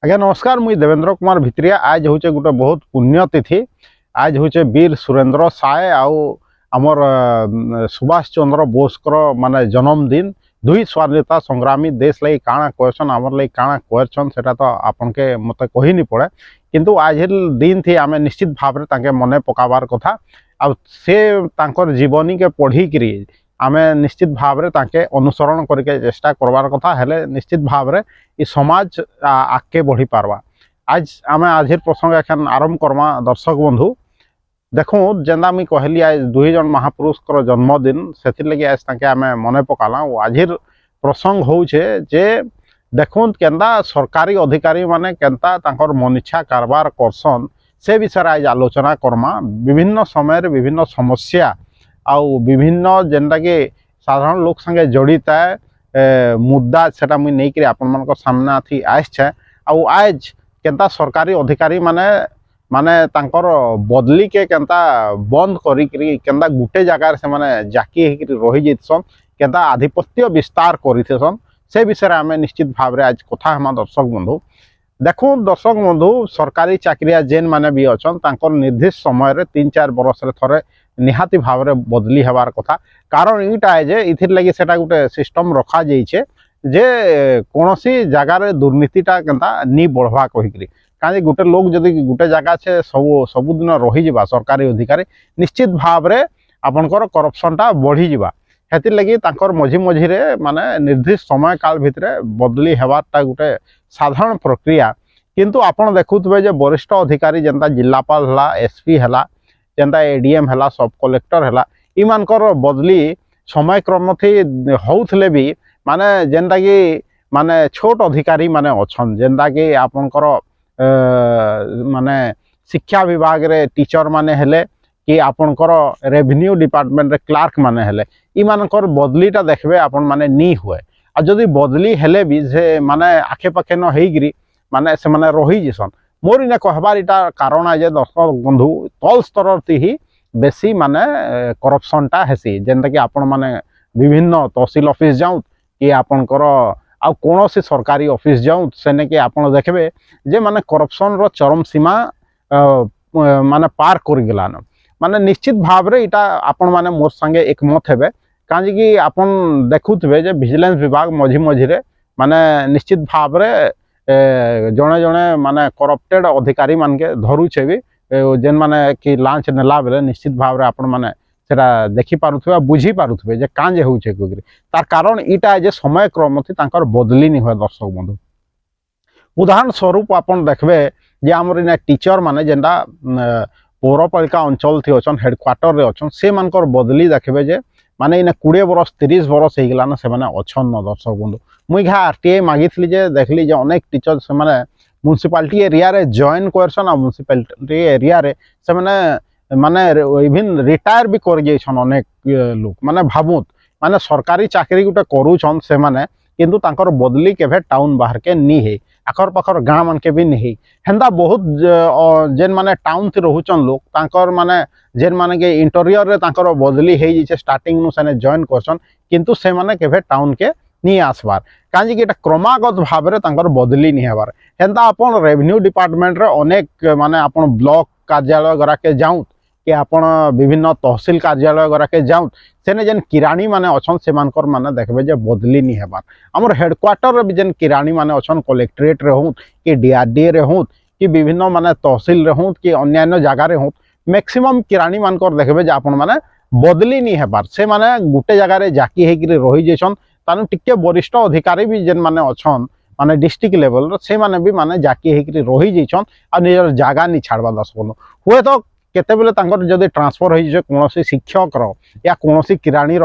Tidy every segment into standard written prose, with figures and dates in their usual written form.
आज्ञा नमस्कार। मुई देवेंद्र कुमार भित्रिया। आज हूँ गोटे बहुत पुण्यतिथि। आज हूँ वीर सुरेंद्र साय आमर सुभाष चंद्र बोसकर माने जन्मदिन। दुई स्वाधीनता संग्रामी देश लगी काଣା कहसन आमर लगी काଣା कहन सेटा तो आपन के मत कही नहीं पड़े, किंतु आज दिन थी आम निश्चित भाव में तांके मने पकाबार कथा। आ से तांकर जीवनी के पढ़ी आम निश्चित भाव में तांके अनुसरण करके चेष्टा करवार कथा हेले निश्चित भाव में इ समाज आगे बढ़ी पारवा। आज आम आज प्रसंग एखान आरंभ करमा। दर्शक बंधु देखूँ जेंदा मुई कहली आज दुई जन महापुरुषकर जन्मदिन से लगे आज तांके आम मने पकाला। आज प्रसंग होउछे जे देखूँ केंदा सरकारी अधिकारी माने केंता तांकर मनिच्छा कारबार करसन से विषय आज आलोचना करमा। विभिन्न समय विभिन्न समस्या आउ विभिन्न जेनटा कि साधारण लोक संगे जड़ित है मुद्दा सेटा मुई नहीं कि आपण मान सामना थी आसछे। आउ आज केंता सरकारी अधिकारी माने माने तांकर बदली के केंता बंद करी केंता गुटे जगार से माने जाकी रही जाइसन केंता आधिपत्य विस्तार करिथेसन से विषय आम निश्चित भाव में आज कथा हम। दर्शक बंधु देखूँ दर्शक बंधु सरकारी चाकरिया जेन माने भी अच्छा तांकर निर्दिष्ट समय 3-4 बरस थरे निहाती भाव में बदली हबार कथा। कारण ईटा है जे इथिर लगी सेटा गोटे सिस्टम रखा जाइए जे कौनसी जगार दुर्नीतिटा केंता नी बढ़वा कहीकि कहीं गोटे लोग जदि गोटे जगह से सबुदिन रही सरकारी अधिकारी निश्चित भाव में आपणकर करप्शनटा बढ़ी जावा। हेतिर लगी तांकर मझी मझीरे माने निर्दिष्ट समय काल भितर बदली हेबारटा गोटे साधारण प्रक्रिया। किंतु आपण देखुथबे जे वरिष्ठ अधिकारी जेंता जिलापाल हला एसपी हला जेंता एडीएम हला सब कलेक्टर हला इमानकर बदली समय क्रम थी होउथले भी माने जेंता कि माने छोट अधिकारी माने अछन जेंता कि आपणकर माने शिक्षा विभाग रे टीचर माने हेले कि आपणकर रेवेन्यू डिपार्टमेंट रे क्लार्क माने हेले इमानकर बदलीटा देखबे आपण माने नी हुए। आ जदि बदली हेले भी से माने आखे पाखे न हेगिरी माने से माने रही जिसन। मोर इने कहबार इटा कारण है जे दर्शक बंधु तल स्तर ही बेसी माने करप्शनटा हेसी जेंता कि आपण माने विभिन्न तहसील ऑफिस जाऊँ कि आपणकर आ कौन सी सरकारी ऑफिस जाऊँ सेने कि आपण देखबे जे माने करप्शन रो चरम सीमा माने पार कर गलान। माने निश्चित भाव रे इटा आपण माने मोर संगे एकमत हेबे काजी कि आपण देखुथबे जे विजिलेंस विभाग मझी मझीरे माने निश्चित भाव रे जड़े जड़े माने करप्टेड अधिकारी मान के धरुछे भी जेन माने कि लांच नेला बेले निश्चित भाव रे आपण माने सेटा देखि पारुथबे बुझी पारुथबे जे कांजे होउछे कोगिरी तार कारण इटा जे समय क्रम थी तांकर बदली नहीं हुए। दर्शक बंधु उदाहरण स्वरूप आपण देखबे जे हमर इने टीचर माने जेंदा पौरपालिका अंचल थी अच्छन हेडक्वार्टर रे अच्छन से मानकर बदली देखबे जे माने इने 20 बरस 30 बरस हो गलान से माने अच्छन न। दर्शक बंधु मुई घा आरटीआई मागिथली जे देखली जे अनेक टीचर से माने म्युनिसिपालिटी एरिया रे जॉइन करसन आ म्युनिसिपालिटी एरिया रे से माने इवन रिटायर भी कर जाइछन अनेक लोक माने भाबुत माने सरकारी चाकरी गोटे करूछन से माने किंतु तांकर बदली केभे टाउन बाहर के नी है आखर पाखर गाँव मान के भी नहीं हेंदा बहुत जेन माने टाउन थी रोचन लोग तांकर माने जेन माने के इंटीरियर रे तांकर बदली हो जाइए स्टार्टिंग नु सेने जॉइन करसन किंतु से माने केभे टाउन के नी आसबार काजी कि क्रमागत भाव में तांकर बदली नहीं हबार। हेंदा अपन रेवेन्यू डिपार्टमेंट रे अनेक माने अपन ब्लॉक कार्यालय गरा के जाऊँ कि आपण विभिन्न तहसील कार्यालय गरा के जाऊँ सेने जेन किराणी माने अछन से मानकर माने देखबे जे बदली नहीं हेबार। हमर हेडक्वार्टर रे भी जेन किराणी माने अछन कलेक्ट्रेट रे होत कि डीआरडीए रे होत कि विभिन्न माने तहसील रे होत कि अन्य जगह रे होत मैक्सिमम किराणी मानकर देखबे जे आपण माने बदली नहीं हेबार। से माने गुटे जगह रे जाकी हेकि रही जेछन तानु टिके वरिष्ठ अधिकारी भी जेन माने अछन माने डिस्ट्रिक्ट लेवल रे से माने भी माने जाकी हेकि रही जेछन आ निजर जागा नि छाड़बा। दर्शक हुए तो केतेबेले तांकर जदि ट्रांसफर हो कौन शिक्षक या कौन किराणी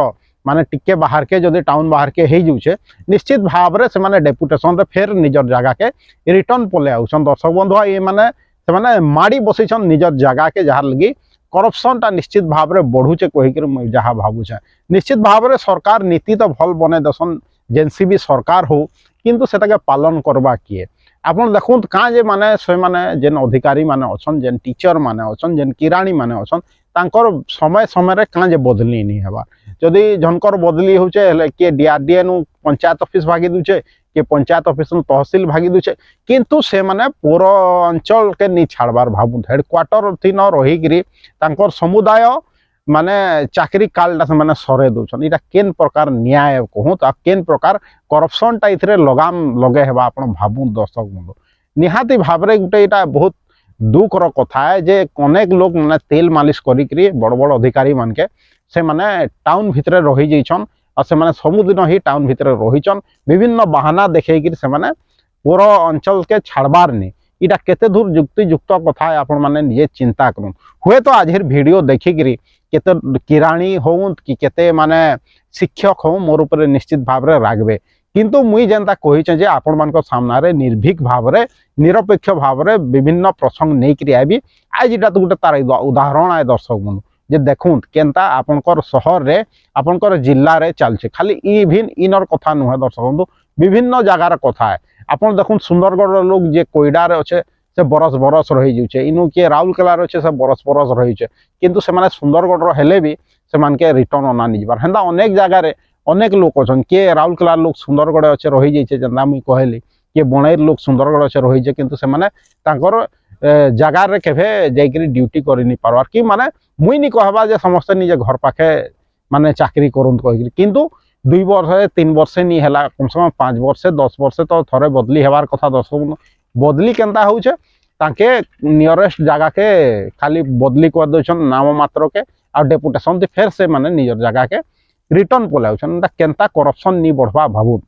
माने टिके बाहर के जदि टाउन बाहर के हो जाऊे निश्चित भाव में से डेपुटेशन रे फेर निजर जगह के रिटर्न पले आउछन। दर्शक बंधु ये माने से माने माड़ी बसैछन निजर जगह के जहाँ लगी करप्शनटा निश्चित भाव में बढ़ुचे कहीकि जहाँ भावुचे। निश्चित भाव में सरकार नीति तो भल बने दसन जेनसी भी सरकार हो किंतु सेटा पालन करवा किए आपन देखुन कहाँ जे माने से माने जेन अधिकारी माने अछन जेन टीचर माने अछन जेन किराणी माने अछन तांकर समय समय कहाँ जे बदली नहीं हेबा। जदि झनकर बदली होचे किए डीआरडीए नु पंचायत ऑफिस भागी दूचे कि पंचायत ऑफिस तहसील भागी दूचे किंतु से माने पौर अंचल के नहीं छाड़बार भावुन हेडक्वार्टर थी न रहीकि समुदाय माने चाकरी कालटा से माने सरे दौन इटा केन प्रकार न्याय कहूँ केन प्रकार करप्शनटा ये लगाम लगे हेबा आपण भावुन दर्शक बंधु निहाती भाव में गोटे यहाँ बहुत दुखर कथा है जे अनेक लोग माने तेल मालिश करी बड़ बड़ अधिकारी मानके से माने टाउन भितर रही जाइछन और से माने सबुदिन ही टाउन भितर रहीचन विभिन्न बहाना देखेकि से माने पौर अंचल के छाड़बार नहीं इटा केते दूर युक्तियुक्त कथा है आपण माने निजे चिंता करूँ हुए तो आज वीडियो देखिकी केते किराणी हो कि केते माने शिक्षक हो मोर ऊपर निश्चित भाव में रागबे किंतु मुई जेनता कही आपण मान सामने निर्भीक भाव में निरपेक्ष भाव में विभिन्न प्रसंग नहीं करी आबी आज इटा तो गोटे तार उदाहरण आए दर्शक बंधु जे देखुन केनता आपनकर शहर रे आपनकर जिल्ला रे चलছে खाली इभिन इनर कथा नुहे दर्शक बंधु विभिन्न जगार कथा है आपन देखुन सुंदरगढ़ लोग जे कोईडा रे अच्छे से बरस बरस रही जाऊे इनु किए राउरकेला अच्छे से बरस बरस रही किंतु से माने सुंदरगढ़ हेले भी से मान के रिटर्न अना नहीं जाबार हेंदा अनेक जगार अनेक लोग अच्छा किए राउरकेला लोग सुंदरगढ़ अच्छे रही जाइए जेनता मुई कहली किए बणेर लोग सुंदरगढ़ अच्छे रही जाए किंतु से माने तांकर जगार रे केभे जाइकरी ड्यूटी करि नि पारवार कि माने मुई नि कहबा जे समस्त निजे घर पाखे माने चाकरी करंत कहि किंतु 2 वर्ष 3 वर्ष नि हैला कम से कम 5 वर्ष 10 वर्ष तो थरे बदली हेबार कथा दर्शक बदली केनता होउछे ताके नियरेस्ट जगह के खाली बदली कर दउछन नाम मात्र के आ डेपुटेशन ते फेर से माने निजर जगह के रिटर्न पलाउछन केनता करप्शन नि बढ़वा भाबू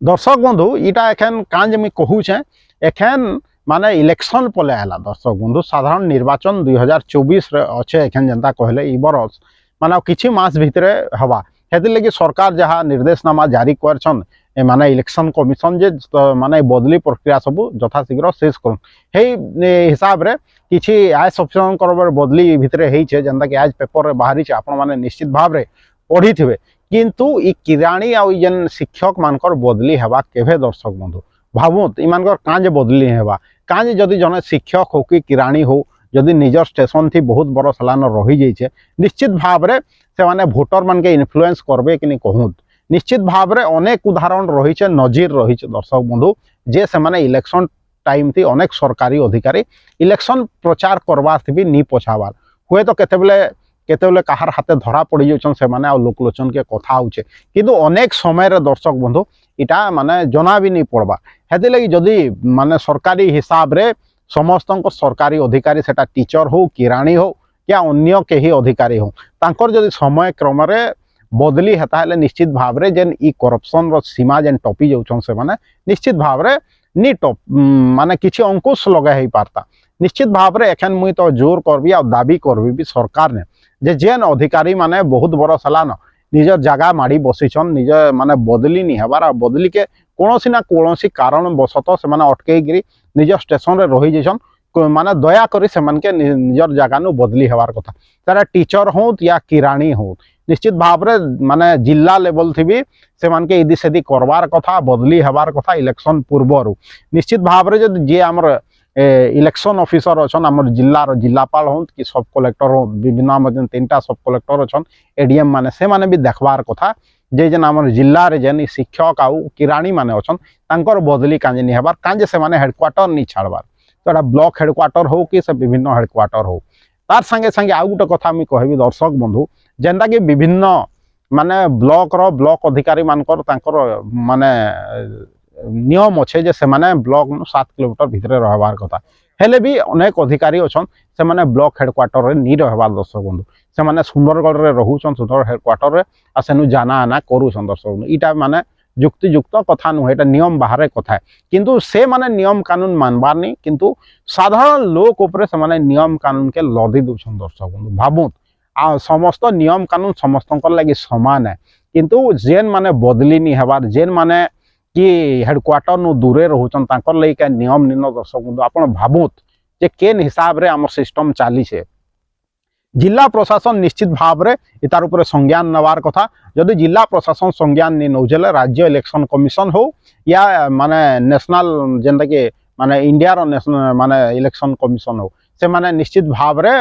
दर्शक बंधु इटा एखन कांज मी कहूछे एखन माने इलेक्शन पलायला दर्शक बंधु साधारण निर्वाचन 2024 रे अच्छे एखन जनता कहले ई बरस माने किछि मास भितरे हवा हेति लगी सरकार जहाँ निर्देशनामा जारी करछन माने इलेक्शन कमिशन जे माने बदली प्रक्रिया सब यथाशीघ्र शेष करन हे हिसाब रे किछि आईएएस ऑफिसर करबर बदली भितरे हेइ छे जनता के आज पेपर रे बाहरी छे आपण माने निश्चित भाव रे पढ़ी थिबे किंतु ई किराणी आ जेन शिक्षक मानकर बदली हेबा केभे दर्शक बंधु भावुत इमानकर कांज बदली हेबा कांज जदि जने शिक्षक हो कि किराणी हो जदि निजर स्टेशन थी बहुत बड़ सलान रही जाइए निश्चित भाव में से माने भोटर मान के इन्फ्लुएंस करबे कि नहीं कहूँ निश्चित भाव में अनेक उदाहरण रही नजीर रही दर्शक बंधु जे से माने इलेक्शन टाइम थी अनेक सरकारी अधिकारी इलेक्शन प्रचार करवार थी भी नहीं पछावार हुए तो केतेबेले कहार हाथे धरा पड़ी जाउछन से माने आ लोकलोचन के कथा होचे किंतु अनेक समय रे दर्शक बंधु इटा माने जना भी नहीं पड़वा हेति लगी जदि माने सरकारी हिसाब रे समस्त सरकारी अधिकारी सेटा टीचर हो किराणी हो या अन्य कहीं अधिकारी हो तांकर जदि समय क्रम रे बदली हेता हेले निश्चित भाव रे जेन ई करप्शन रो सीमा जेन टपी जाउछन से माने निश्चित भाव रे नी टप माने किछि अंकुश लगा ही पारता निश्चित भाव रे एखन मुई तो जोर करबी आ दाबी करबी भी सरकार ने जे जेन अधिकारी माने बहुत बड़ सलान निजर जगह माड़ी बसीछन निज माने बदली नहीं हेबार बदली के कौनसी ना कौनसी कारण बसत से माने अटकईकरी निज स्टेशन रे रही जाइछन माने दया करी से मन के निजर जगह नु बदली हेबार कथा तारा टीचर हो या किराणी हो निश्चित भाव रे माने जिला लेवल थी भी से मन के इदी सेदी करवार कथा बदली हेबार कथा इलेक्शन पूर्व निश्चित भाव रे जे हमर इलेक्शन ऑफिसर अच्छा आम जिलार जिलापाल हो कि सब कलेक्टर हो विभिन्न 3टा सब कलेक्टर अच्छा एडीएम माने से माने भी देखबार कथा जे जेन आम जिले में जेन शिक्षक आउ किराणी माने अच्छा तांकर बदली कांजे नहीं हेबार कांजे से माने हेडक्वार्टर नहीं छाड़बार तो एटा ब्लॉक हेडक्वार्टर हो कि से विभिन्न हेडक्वार्टर हो तार संगे संगे आउ गोटे कथा मुझे कहबी दर्शक बंधु जेनता कि विभिन्न माने ब्लॉक अधिकारी मानकर तांकर माने नियम अच्छे जे से माने ब्लॉक 7 किलोमीटर भितर रहबार कथा हेले भी अनेक अधिकारी अच्छा से माने ब्लॉक हेडक्वार्टर रे नहीं रहबार दर्शक बंधु से माने सुंदरगढ़ रे रहूछन सुंदर हेडक्वार्टर रे आ सेनु जाना आना करूछन दर्शक बंधु इटा माने युक्तियुक्त कथा नुहे एटा नियम बाहर कथा है किंतु से माने नियम कानून मानबार नहीं किंतु साधारण लोक उपरे से माने नियम कानून के लदी दूछन दर्शक बंधु भाबुत आ समस्त नियम कानून समस्त लगी समान है किंतु जेन माने बदली नहीं हेबार जेन माने कि हेडक्वार्टर नु दूरे रहउछन तांकर लई का नियम निन्न दर्शक बंधु आपण भाबुत जे केन हिसाब रे हमर सिस्टम चाली छे जिला प्रशासन निश्चित भाव रे इतार ऊपर संज्ञान नवार कथा जदि जिला प्रशासन संज्ञान नहीं नौजले राज्य इलेक्शन कमिशन हो या माने नेशनल जेंदा के माने इंडिया रो नेशनल माने इलेक्शन कमिशन हो से माने निश्चित भाव रे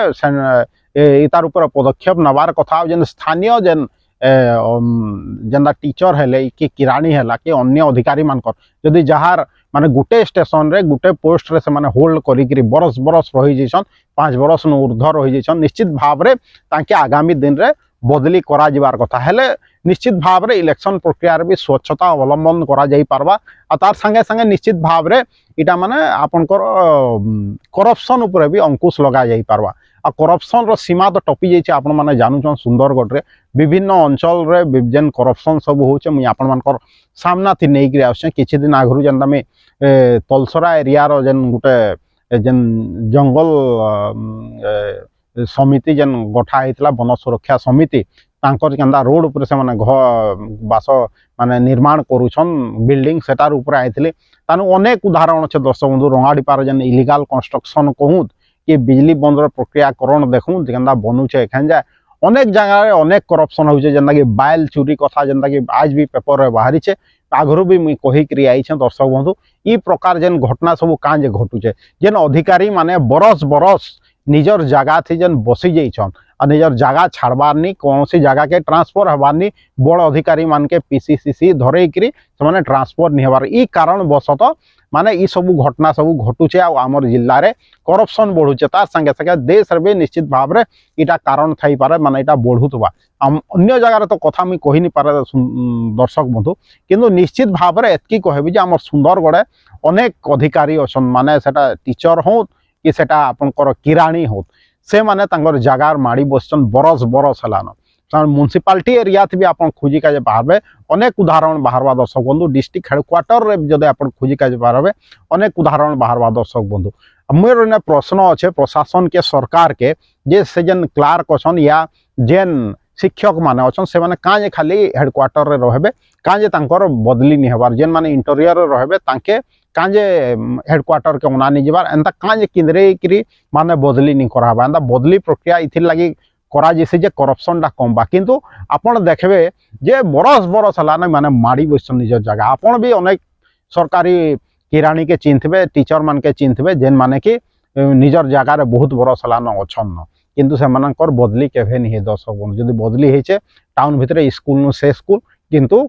इतार ऊपर पदक्षेप नवार कथा जेन स्थानीय जेन जेनता टीचर हेले कि किराणी है कि अन्य अधिकारी मानकर जदि जहार माने गुटे स्टेशन रे गुटे पोस्ट रे से माने होल्ड करी बरस बरस रही जैसन 5 बरस ऊर्ध्व रही जैसन निश्चित भाव रे तांके आगामी दिन रे बदली करा जिबार कथा हेले निश्चित भाव रे इलेक्शन प्रक्रिया रे भी स्वच्छता अवलंबन करा जाई पारबा आ तार संगे संगे निश्चित भाव रे इटा माने आपनकर करप्शन ऊपर भी अंकुश लगा जाई पारबा आ करप्शन रो सीमा तो टपी जाइए आपण माने जानूछन सुंदरगढ़ रे विभिन्न अंचल रे जेन करप्शन सब होचे मुई आपण मानकर सामना थी नहीं गिरे आछे किछि दिन आगरु जनता में तलसरा एरिया रो जेन गुटे जेन जंगल समिति जेन गठा हेतला वन सुरक्षा समिति तांकर केंदा रोड ऊपर से माने बास माने निर्माण करूछन बिल्डिंग सेटार ऊपर आइथिले तानु अनेक उदाहरण अछि दर्शक बंधु रंगाडीपार जेन इलीगल कंस्ट्रक्शन कहूत कि बिजली बंदर प्रक्रियाकरण देखूँ केंदा बनूचे एखन जाए अनेक जगह अनेक करप्शन होचे जेंता कि बाइल चोरी कथा जेंता कि आज भी पेपर रे बाहरी छे आगरू भी मुई कही आई दर्शक बंधु ई प्रकार जेन घटना सब कांजे घटुचे जेन अधिकारी माने बरस बरस निजर जगह थी जेन बसी जाइछन आ निजर जगह छाड़बार नी कौन सी जगह के ट्रांसफर हबार नी बड़ अधिकारी मान के पीसीसीसी धरे करी से ट्रांसफर नहीं हबार ई कारण बसत माने ई सब घटना सब घटुचे आमर जिल्ला रे करप्शन बढ़ुचे तार संगे संगे देश रे भी निश्चित भाव रे इटा कारण थाई पारे माने इटा बढ़ुतबा अन्य जगह रे तो कथा मुई कहि नि पारे दर्शक बंधु किंतु निश्चित भाव रे एतकी कहबी जे आमर सुंदरगढ़ अनेक अधिकारी अछन माने सेटा टीचर हो कि सेटा आपनकर किराणी हो से माने तांगर जगार माड़ी बसचन बरस बरस हलान म्युनिसिपालिटी एरिया थी भी आप खोजी का बाहर अनेक उदाहरण बाहरवा दर्शक बंधु डिस्ट्रिक्ट हेडक्वार्टर रे जदि आप खोजी का बाहर अनेक उदाहरण बाहरवा दर्शक बंधु मोर प्रश्न अच्छे प्रशासन के सरकार के जे से जेन क्लार्क अछन या जेन शिक्षक माने अछन से माने काजे खाली हेडक्वार्टर रे रहबे काजे तांकर बदली नहीं हबार जेन माने इंटीरियर रे रहबे तांके काजे हेडक्वार्टर के उना नहीं जबार एंता काजे किंदरे करी माने बदली नहीं कराबा एंता बदली प्रक्रिया इथिर लगी करा जैसे जे करप्शन टा कम बा किंतु आपण देखबे जे बरस बरस हला न माने माड़ी बसन निज जगह आपण भी अनेक सरकारी किराणी के चिन्हबे टीचर मान के चिन्हबे जेन माने कि निजर जगह रे बहुत बरस हला न अछन किंतु से मानकर बदली केभे नहीं दर्शक बंधु जदि बदली हेचे टाउन भितरे स्कूल नु से स्कूल किंतु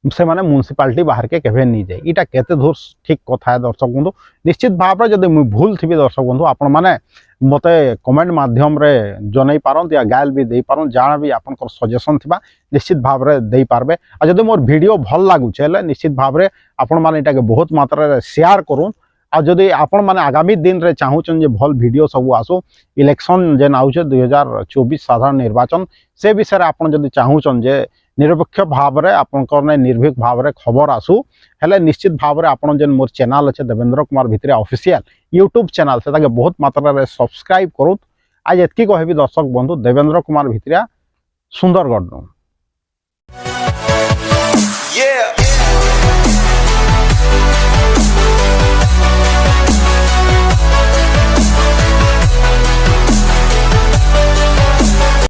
से माने म्युनिसिपालिटी बाहर के केभे नहीं जाए इटा केते दूर ठीक कथा है दर्शक बंधु निश्चित भाव रे जदि मुई भूल थिबी दर्शक बंधु आपण माने मते कमेंट माध्यम रे जनै पारन या गाइल भी दे पारन जाना भी आपनकर सजेशन थिबा निश्चित भाव रे दे पारबे आ जदि मोर वीडियो भल लागु छले निश्चित भाव रे आपण माने इटा के बहुत मात्रा रे शेयर करूँ आ जदि आपण माने आगामी दिन रे चाहूचन जे भल वीडियो सब आसो इलेक्शन जेन आउचे 2024 साधारण निर्वाचन से विषय रे आपण जदि चाहूचन जे निरपेक्ष भाव रे आपनकर ने निर्भीक भाव रे खबर आसू हेले निश्चित भाव रे आपण जेन मोर चैनल अच्छे Devendra Kumar Bhitriya official YouTube channel से ताके बहुत मात्रा रे सब्सक्राइब करूँ आज एतकी कहबी दर्शक बंधु देवेंद्र कुमार भित्रिया सुंदरगढ़।